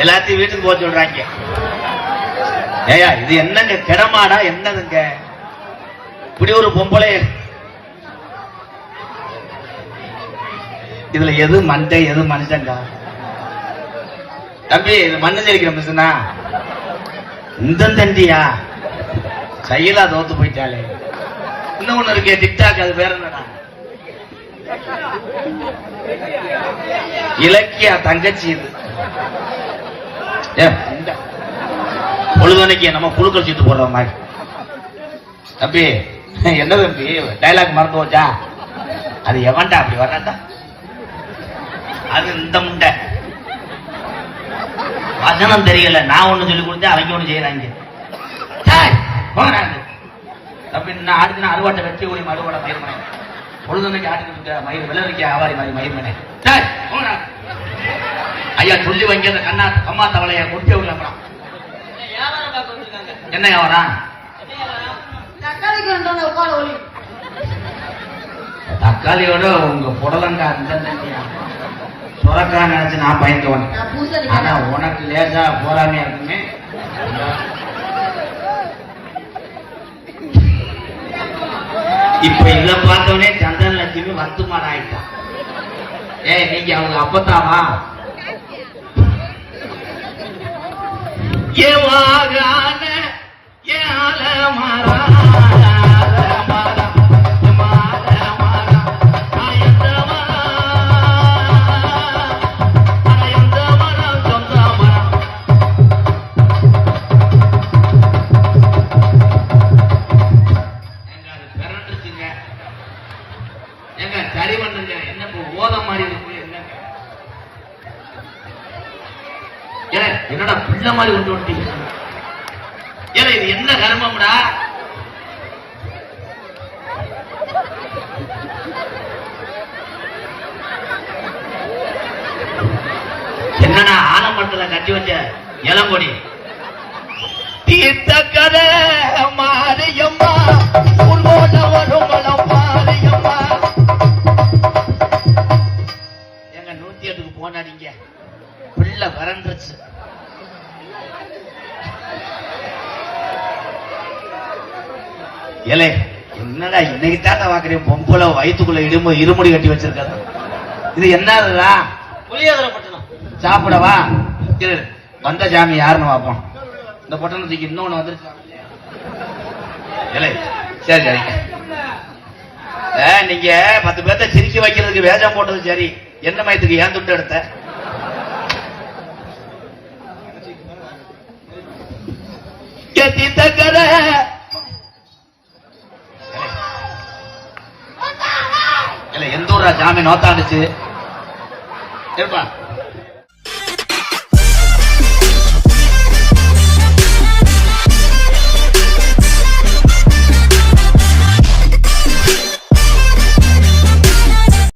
எல்லாத்தையும் வீட்டுக்கு போக சொல்றாங்க. ஏயா இது என்னங்க கிடமாடா என்னதுங்க? இப்படி ஒரு பொம்பளை இதுல எது மண்டை எது மனுஷங்க? தம்பி இது மண்ணு தெரிக்கிற மிஷினா? இந்த தண்டியா சைலா தோத்து போயிட்டாலே. இன்னொன்னு இருக்கே டிக்டாக், அது வேற என்னடா? இலக்கியா தங்கச்சி இது. பொழுதுனைக்கு நம்ம குழுக்கள் சீட்டு போடுற மாதிரி. தம்பி என்ன தம்பி டைலாக் மறந்து வச்சா? அது எவன்டா அப்படி வர்றா? அது இந்த முண்டை வசனம் தெரியல. நான் ஒண்ணு சொல்லி கொடுத்தேன், அவங்க ஒண்ணு செய்யறாங்க. தம்பி நான் ஆடுனா அறுவாட்டை வெற்றி கூடி மறுவாட மயிர்மனை பொழுதுனைக்கு ஆட்டுக்கிட்டு மயிர் விளரிக்க ஆவாரி மாதிரி மயிர்மனை. ஐயா சொல்லி வைங்க கண்ணா கம்மா தவளைய குட்டி விடலாம். என்ன வியாபாரம்? தக்காளியோட உங்க புடலங்கா சுரக்கா நினைச்சு நான் பயந்துவன். ஆனா உனக்கு லேசா போராமையா இருக்குமே. இப்ப இத பார்த்தவனே சந்திரன் லட்சுமி வருத்தமான ஆயிட்டான். நீங்க அவங்க அப்பத்தாமா? ஏவாகான ஏல மாறா என்னடா பிள்ளை மாதிரி கொண்டு வந்துட்டீங்க? ஏன்னா இது என்ன கர்மம்டா? என்னடா ஆலமரத்துல கட்டி வச்ச இளங்கொடி? தீர்த்த கதை மாரியம்மா வரும் மாரியம்மா. எங்க 108க்கு போனாடிங்க பிள்ளை வறண்டுச்சு. ஏலே என்னடா இன்னைக்கு தாத்தா பாக்குறேன் பொம்பளை வயிற்றுக்குள்ள இருமுடி கட்டி வச்சிருக்காங்க. இது என்னதுடா? புளியோதரை பட்டணம் சாப்பிடவா? வந்த சாமி யாருன்னு பார்ப்போம். இந்த பட்டணத்துக்கு இன்னொன்னு வந்துருச்சு. சரி சரி நீங்க 10 பேர்த்த சிரிக்க வைக்கிறதுக்கு வேஷம் போட்டது சரி. என்ன மயத்துக்கு ஏன் துட்டு எடுத்த? எந்த ஊரா சாமி நோத்தாண்டுச்சு இருப்பா?